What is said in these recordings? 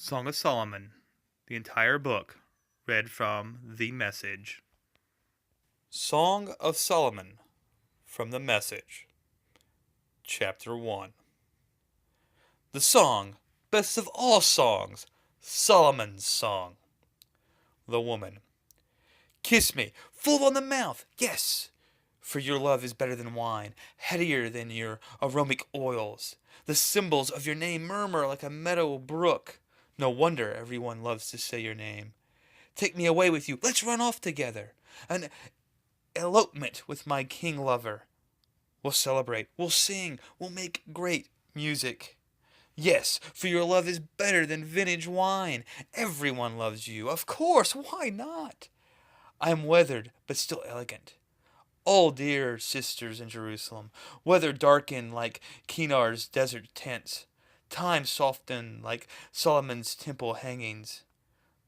Song of Solomon, the entire book, read from The Message. Song of Solomon, from The Message, Chapter 1. The song, best of all songs, Solomon's song. The woman. Kiss me, full on the mouth, yes, for your love is better than wine, headier than your aromatic oils. The cymbals of your name murmur like a meadow brook. No wonder everyone loves to say your name. Take me away with you. Let's run off together. An elopement with my king lover. We'll celebrate. We'll sing. We'll make great music. Yes, for your love is better than vintage wine. Everyone loves you. Of course, why not? I am weathered, but still elegant. All dear sisters in Jerusalem, weather darkened like Kinar's desert tents, time softened like Solomon's temple hangings.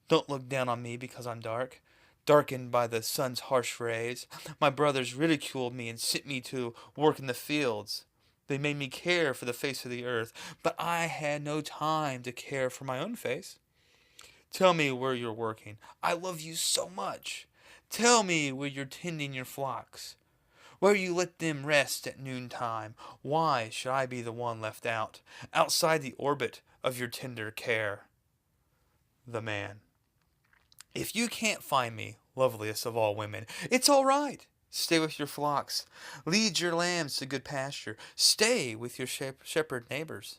Don't look down on me because I'm dark, darkened by the sun's harsh rays. My brothers ridiculed me and sent me to work in the fields. They made me care for the face of the earth, but I had no time to care for my own face. Tell me where you're working. I love you so much. Tell me where you're tending your flocks, where you let them rest at noontime. Why should I be the one left out, outside the orbit of your tender care? The man. If you can't find me, loveliest of all women, it's all right. Stay with your flocks. Lead your lambs to good pasture. Stay with your shepherd neighbors.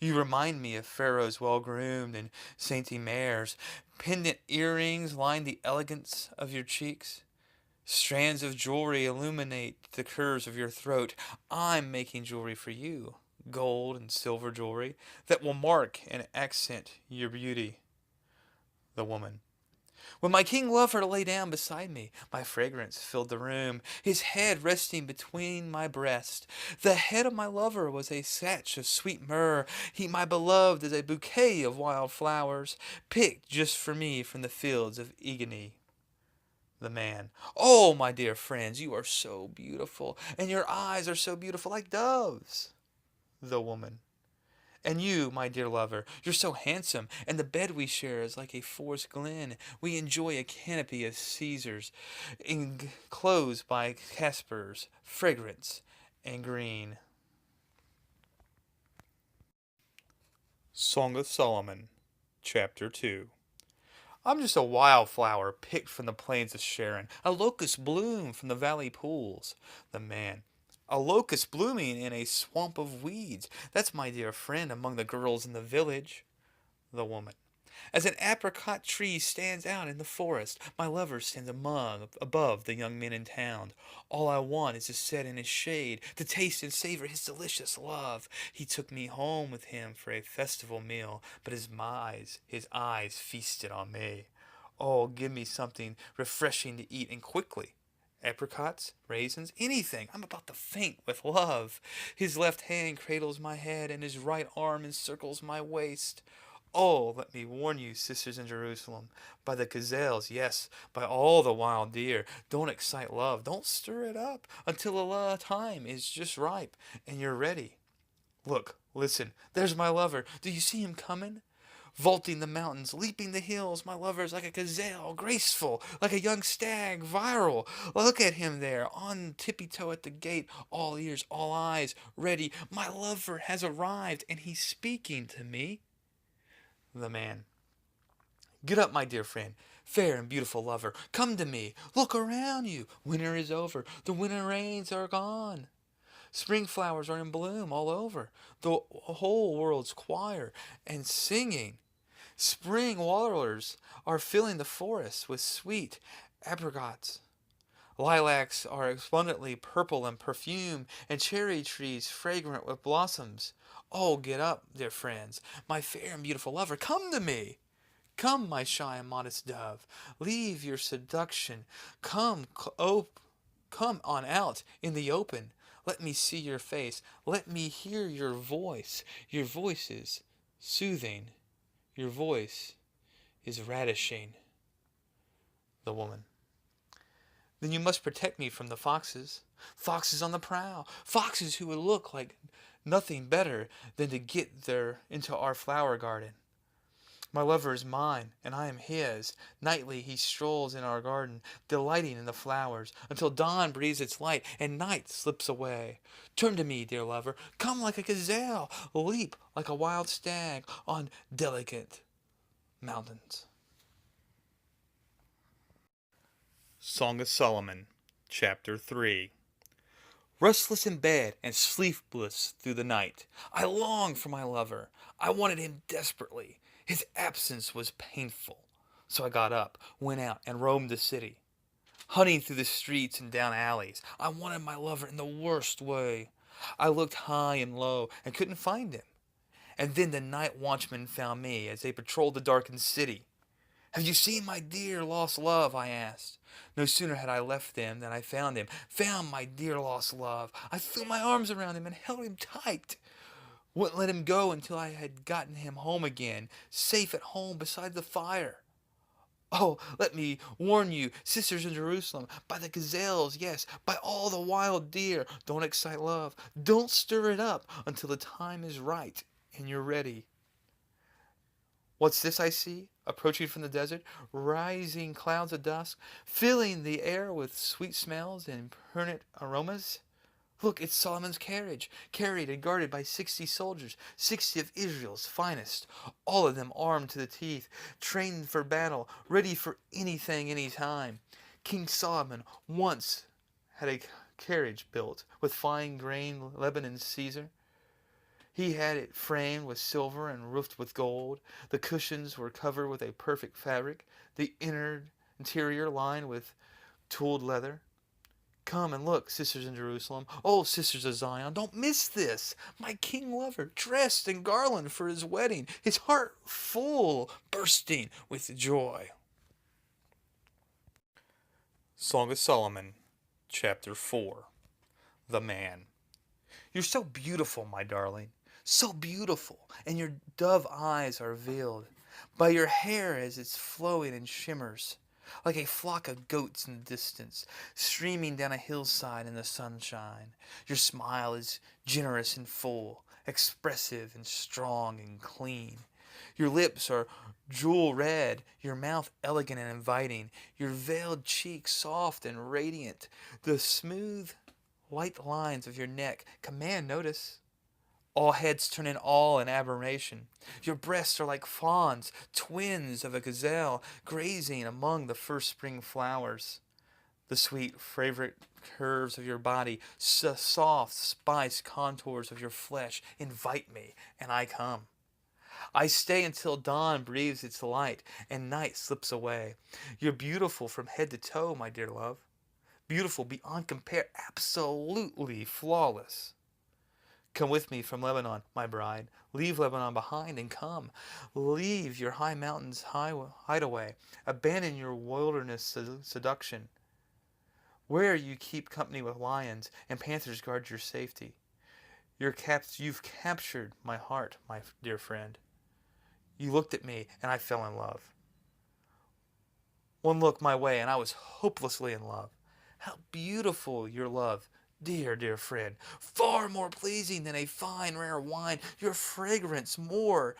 You remind me of Pharaoh's well-groomed and saintly mares. Pendant earrings line the elegance of your cheeks. Strands of jewelry illuminate the curves of your throat. I'm making jewelry for you, gold and silver jewelry, that will mark and accent your beauty. The woman. When my king lover lay down beside me, my fragrance filled the room, his head resting between my breast. The head of my lover was a satch of sweet myrrh. He, my beloved, is a bouquet of wildflowers, picked just for me from the fields of Egony. The man. Oh, my dear friends, you are so beautiful, and your eyes are so beautiful, like doves. The woman. And you, my dear lover, you're so handsome, and the bed we share is like a forest glen. We enjoy a canopy of Caesars, enclosed by Caspers, fragrance, and green. Song of Solomon, Chapter 2. I'm just a wildflower picked from the plains of Sharon, a locust bloom from the valley pools. The man. A locust blooming in a swamp of weeds. That's my dear friend among the girls in the village. The woman. As an apricot tree stands out in the forest, my lover stands above the young men in town. All I want is to sit in his shade, to taste and savor his delicious love. He took me home with him for a festival meal, but his eyes feasted on me. Oh, give me something refreshing to eat, and quickly. Apricots, raisins, anything. I'm about to faint with love. His left hand cradles my head, and his right arm encircles my waist. Oh, let me warn you, sisters in Jerusalem, by the gazelles, yes, by all the wild deer, don't excite love, don't stir it up until the time is just ripe and you're ready. Look, listen, there's my lover. Do you see him coming? Vaulting the mountains, leaping the hills, my lover's like a gazelle, graceful, like a young stag, virile. Look at him there, on tippy-toe at the gate, all ears, all eyes, ready. My lover has arrived, and he's speaking to me. The man. Get up, my dear friend, fair and beautiful lover. Come to me. Look around you. Winter is over. The winter rains are gone. Spring flowers are in bloom all over. The whole world's choir and singing. Spring warblers are filling the forests with sweet apricots. Lilacs are abundantly purple and perfume, and cherry trees fragrant with blossoms. Oh, get up, dear friends, my fair and beautiful lover, come to me. Come, my shy and modest dove, leave your seduction. Come on out in the open. Let me see your face. Let me hear your voice. Your voice is soothing. Your voice is ravishing. The woman. Then you must protect me from the foxes. Foxes on the prowl. Foxes who would look like nothing better than to get there into our flower garden. My lover is mine, and I am his. Nightly he strolls in our garden, delighting in the flowers, until dawn breathes its light, and night slips away. Turn to me, dear lover, come like a gazelle, leap like a wild stag on delicate mountains. Song of Solomon, Chapter 3. Restless in bed and sleepless through the night, I longed for my lover. I wanted him desperately. His absence was painful. So I got up, went out, and roamed the city, hunting through the streets and down alleys. I wanted my lover in the worst way. I looked high and low and couldn't find him. And then the night watchmen found me as they patrolled the darkened city. Have you seen my dear lost love? I asked. No sooner had I left them than I found him. Found my dear lost love. I threw my arms around him and held him tight. Wouldn't let him go until I had gotten him home again, safe at home beside the fire. Oh, let me warn you, sisters in Jerusalem, by the gazelles, yes, by all the wild deer, don't excite love. Don't stir it up until the time is right and you're ready. What's this I see, approaching from the desert? Rising clouds of dusk, filling the air with sweet smells and pungent aromas? Look, it's Solomon's carriage, carried and guarded by 60 soldiers, 60 of Israel's finest, all of them armed to the teeth, trained for battle, ready for anything, anytime. King Solomon once had a carriage built with fine grained Lebanon cedar. He had it framed with silver and roofed with gold. The cushions were covered with a perfect fabric, the interior lined with tooled leather. Come and look, sisters in Jerusalem. Oh, sisters of Zion, don't miss this. My king lover, dressed in garland for his wedding, his heart full, bursting with joy. Song of Solomon, Chapter 4. The Man. You're so beautiful, my darling, so beautiful, and your dove eyes are veiled by your hair as it's flowing and shimmers, like a flock of goats in the distance, streaming down a hillside in the sunshine. Your smile is generous and full, expressive and strong and clean. Your lips are jewel red, your mouth elegant and inviting, your veiled cheeks soft and radiant. The smooth, light lines of your neck command notice. All heads turn in awe and admiration. Your breasts are like fawns, twins of a gazelle, grazing among the first spring flowers. The sweet, fragrant curves of your body, soft, spiced contours of your flesh invite me, and I come. I stay until dawn breathes its light and night slips away. You're beautiful from head to toe, my dear love. Beautiful beyond compare, absolutely flawless. Come with me from Lebanon, my bride. Leave Lebanon behind and come. Leave your high mountains hideaway. Abandon your wilderness seduction, where you keep company with lions and panthers guard your safety. You've captured my heart, my dear friend. You looked at me and I fell in love. One look my way and I was hopelessly in love. How beautiful your love, dear, dear friend. Far more pleasing than a fine, rare wine. Your fragrance more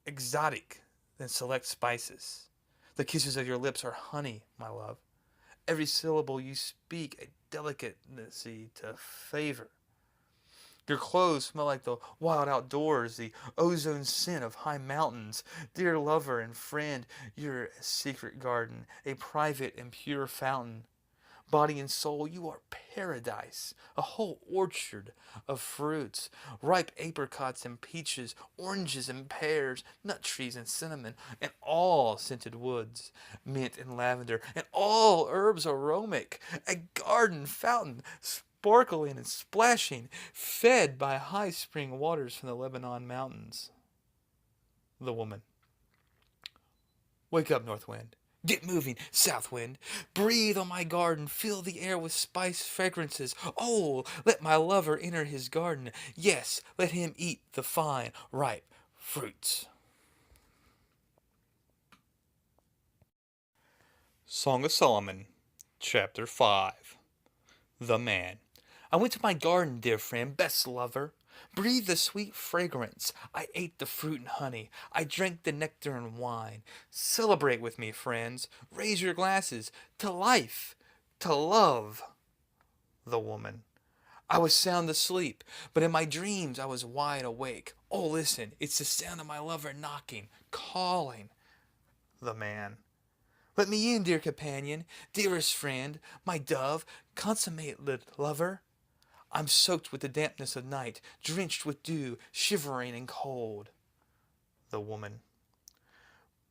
exotic than select spices. The kisses of your lips are honey, my love. Every syllable you speak a delicacy to favor. Your clothes smell like the wild outdoors, the ozone scent of high mountains. Dear lover and friend, you're a secret garden, a private and pure fountain. Body and soul, you are paradise, a whole orchard of fruits, ripe apricots and peaches, oranges and pears, nut trees and cinnamon, and all scented woods, mint and lavender, and all herbs aromatic, a garden fountain, sparkling and splashing, fed by high spring waters from the Lebanon mountains. The woman. Wake up, North Wind. Get moving, South Wind. Breathe on my garden. Fill the air with spice fragrances. Oh, let my lover enter his garden. Yes, let him eat the fine, ripe fruits. Song of Solomon, Chapter 5. The Man. I went to my garden, dear friend, best lover. Breathe the sweet fragrance. I ate the fruit and honey. I drank the nectar and wine. Celebrate with me, friends. Raise your glasses to life, to love. The woman. I was sound asleep, but in my dreams I was wide awake. Oh, listen, it's the sound of my lover knocking, calling. The man. Let me in, dear companion, dearest friend, my dove, consummate lover. I'm soaked with the dampness of night, drenched with dew, shivering and cold. The woman.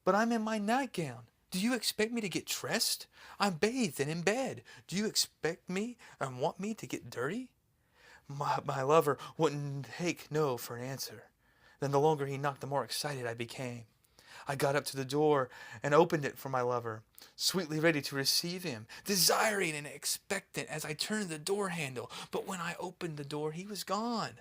But I'm in my nightgown. Do you expect me to get dressed? I'm bathed and in bed. Do you expect me and want me to get dirty? My lover wouldn't take no for an answer. Then the longer he knocked, the more excited I became. I got up to the door and opened it for my lover, sweetly ready to receive him, desiring and expectant as I turned the door handle. But when I opened the door, he was gone.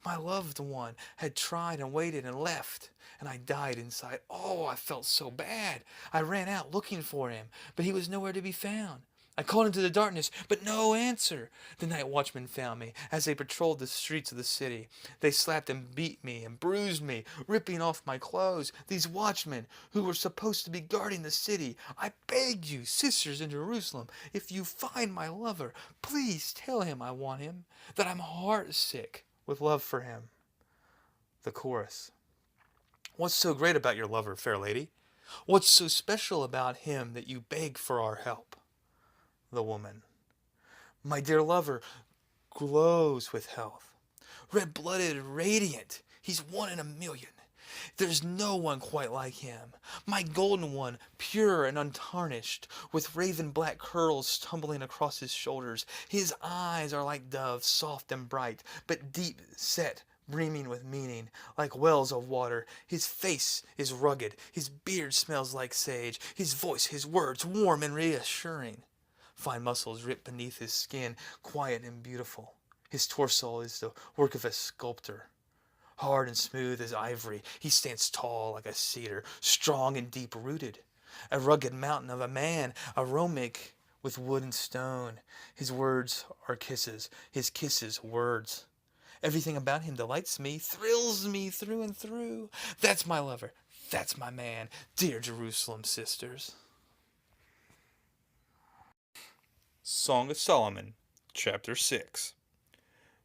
My loved one had tried and waited and left, and I died inside. Oh, I felt so bad. I ran out looking for him, but he was nowhere to be found. I called into the darkness, but no answer. The night watchmen found me as they patrolled the streets of the city. They slapped and beat me and bruised me, ripping off my clothes. These watchmen, who were supposed to be guarding the city, I beg you, sisters in Jerusalem, if you find my lover, please tell him I want him, that I'm heartsick with love for him. The chorus. What's so great about your lover, fair lady? What's so special about him that you beg for our help? The woman. My dear lover glows with health. Red-blooded, radiant. He's 1 in a million. There's no one quite like him. My golden one, pure and untarnished, with raven black curls tumbling across his shoulders. His eyes are like doves, soft and bright, but deep set, brimming with meaning, like wells of water. His face is rugged. His beard smells like sage. His voice, his words, warm and reassuring. Fine muscles ripped beneath his skin, quiet and beautiful. His torso is the work of a sculptor. Hard and smooth as ivory, he stands tall like a cedar, strong and deep-rooted. A rugged mountain of a man, aromatic with wood and stone. His words are kisses, his kisses words. Everything about him delights me, thrills me through and through. That's my lover, that's my man, dear Jerusalem sisters. Song of Solomon, Chapter 6.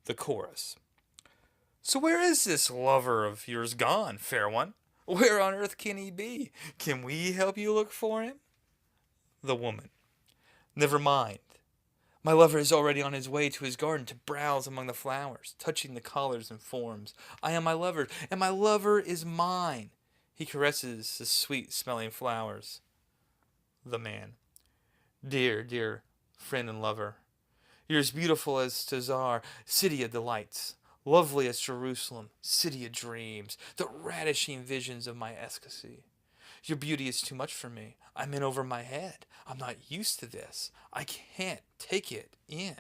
The Chorus. So where is this lover of yours gone, fair one? Where on earth can he be? Can we help you look for him? The woman. Never mind. My lover is already on his way to his garden to browse among the flowers, touching the collars and forms. I am my lover, and my lover is mine. He caresses the sweet-smelling flowers. The man. Dear, dear friend and lover, you're as beautiful as Tazar, city of delights, lovely as Jerusalem, city of dreams, the ravishing visions of my ecstasy. Your beauty is too much for me. I'm in over my head. I'm not used to this. I can't take it in.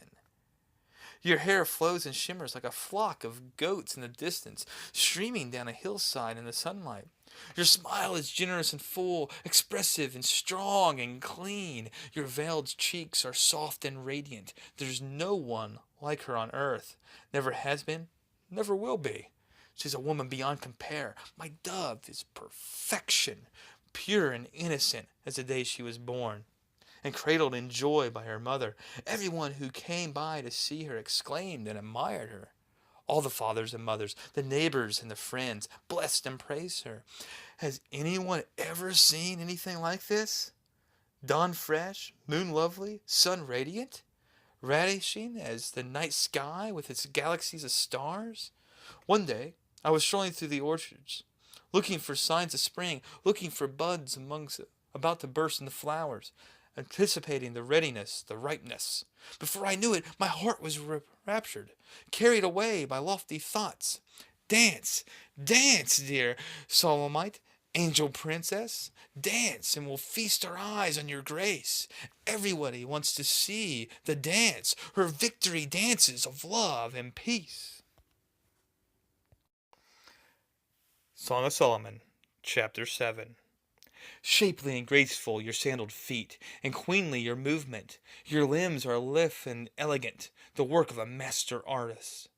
Your hair flows and shimmers like a flock of goats in the distance, streaming down a hillside in the sunlight. Your smile is generous and full, expressive and strong and clean. Your veiled cheeks are soft and radiant. There's no one like her on earth. Never has been, never will be. She's a woman beyond compare. My dove is perfection, pure and innocent as the day she was born, and cradled in joy by her mother. Everyone who came by to see her exclaimed and admired her. All the fathers and mothers, the neighbors and the friends, blessed and praised her. Has anyone ever seen anything like this? Dawn fresh, moon lovely, sun radiant, ravishing as the night sky with its galaxies of stars? One day, I was strolling through the orchards, looking for signs of spring, looking for buds about to burst into flowers, anticipating the readiness, the ripeness. Before I knew it, my heart was raptured, carried away by lofty thoughts. Dance, dance, dear Solomite, angel princess. Dance, and we'll feast our eyes on your grace. Everybody wants to see the dance, her victory dances of love and peace. Song of Solomon, Chapter 7. Shapely and graceful your sandaled feet, and queenly your movement. Your limbs are lithe and elegant, the work of a master artist.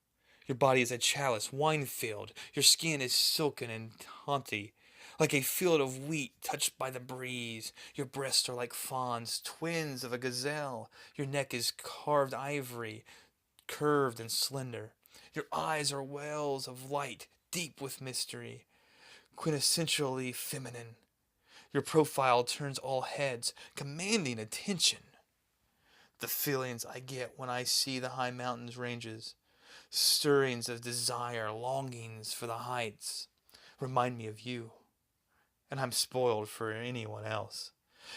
Your body is a chalice, wine-filled. Your skin is silken and tawny, like a field of wheat touched by the breeze. Your breasts are like fawns, twins of a gazelle. Your neck is carved ivory, curved and slender. Your eyes are wells of light, deep with mystery, quintessentially feminine. Your profile turns all heads, commanding attention. The feelings I get when I see the high mountains ranges, stirrings of desire, longings for the heights, remind me of you, and I'm spoiled for anyone else.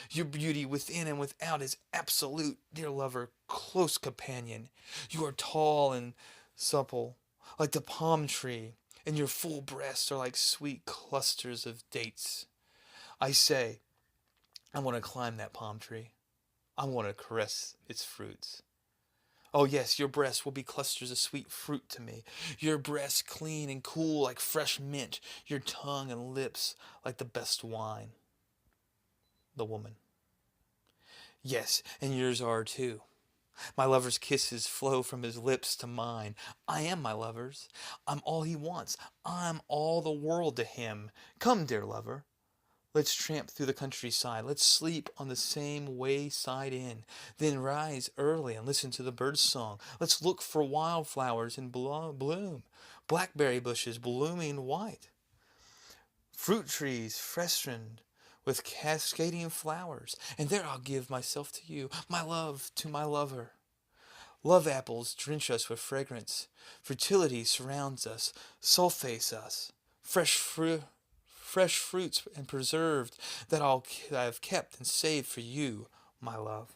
Your beauty within and without is absolute, dear lover, close companion. You are tall and supple, like the palm tree, and your full breasts are like sweet clusters of dates. I say, I want to climb that palm tree. I want to caress its fruits. Oh, yes, your breasts will be clusters of sweet fruit to me. Your breasts clean and cool like fresh mint. Your tongue and lips like the best wine. The woman. Yes, and yours are too. My lover's kisses flow from his lips to mine. I am my lover's. I'm all he wants. I'm all the world to him. Come, dear lover. Let's tramp through the countryside. Let's sleep on the same wayside inn. Then rise early and listen to the bird's song. Let's look for wildflowers in bloom. Blackberry bushes blooming white. Fruit trees freshened with cascading flowers. And there I'll give myself to you, my love to my lover. Love apples drench us with fragrance. Fertility surrounds us, sulfates us. Fresh fruits and preserved that I have kept and saved for you, my love.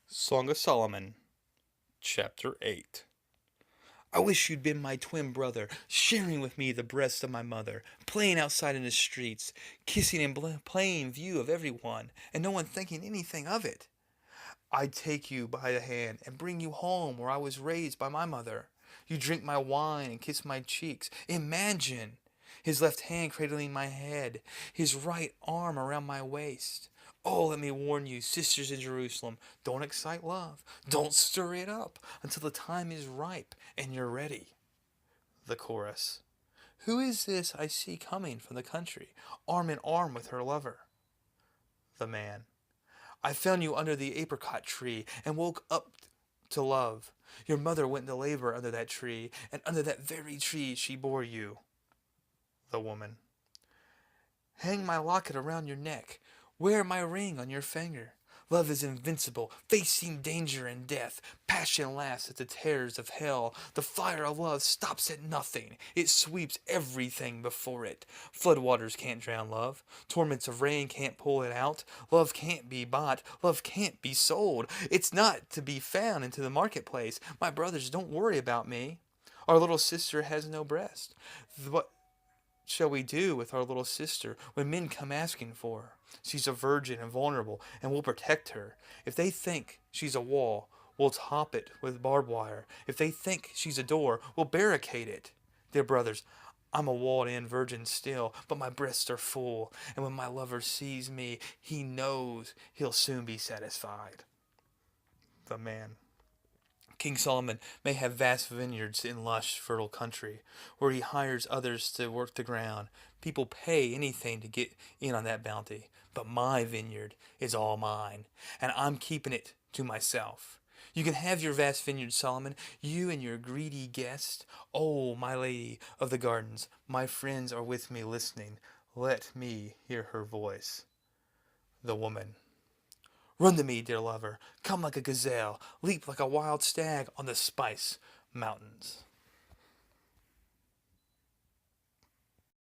Song of Solomon, Chapter 8. I wish you'd been my twin brother, sharing with me the breast of my mother, playing outside in the streets, kissing and playing view of everyone, and no one thinking anything of it. I'd take you by the hand and bring you home where I was raised by my mother. You drink my wine and kiss my cheeks. Imagine! His left hand cradling my head, his right arm around my waist. Oh, let me warn you, sisters in Jerusalem, don't excite love. Don't stir it up until the time is ripe and you're ready. The chorus. Who is this I see coming from the country, arm in arm with her lover? The man. I found you under the apricot tree and woke up to love. Your mother went into labor under that tree, and under that very tree she bore you. The woman. Hang my locket around your neck. Wear my ring on your finger. Love is invincible, facing danger and death. Passion laughs at the terrors of hell. The fire of love stops at nothing. It sweeps everything before it. Floodwaters can't drown love. Torments of rain can't pull it out. Love can't be bought. Love can't be sold. It's not to be found into the marketplace. My brothers, don't worry about me. Our little sister has no breast. What shall we do with our little sister when men come asking for her? She's a virgin and vulnerable, and we'll protect her. If they think she's a wall, we'll top it with barbed wire. If they think she's a door, we'll barricade it. Dear brothers, I'm a walled-in virgin still, but my breasts are full, and when my lover sees me, he knows he'll soon be satisfied. The man. King Solomon may have vast vineyards in lush, fertile country, where he hires others to work the ground. People pay anything to get in on that bounty. But my vineyard is all mine, and I'm keeping it to myself. You can have your vast vineyard, Solomon, you and your greedy guest. Oh, my lady of the gardens, my friends are with me listening. Let me hear her voice. The woman. Run to me, dear lover. Come like a gazelle. Leap like a wild stag on the spice mountains.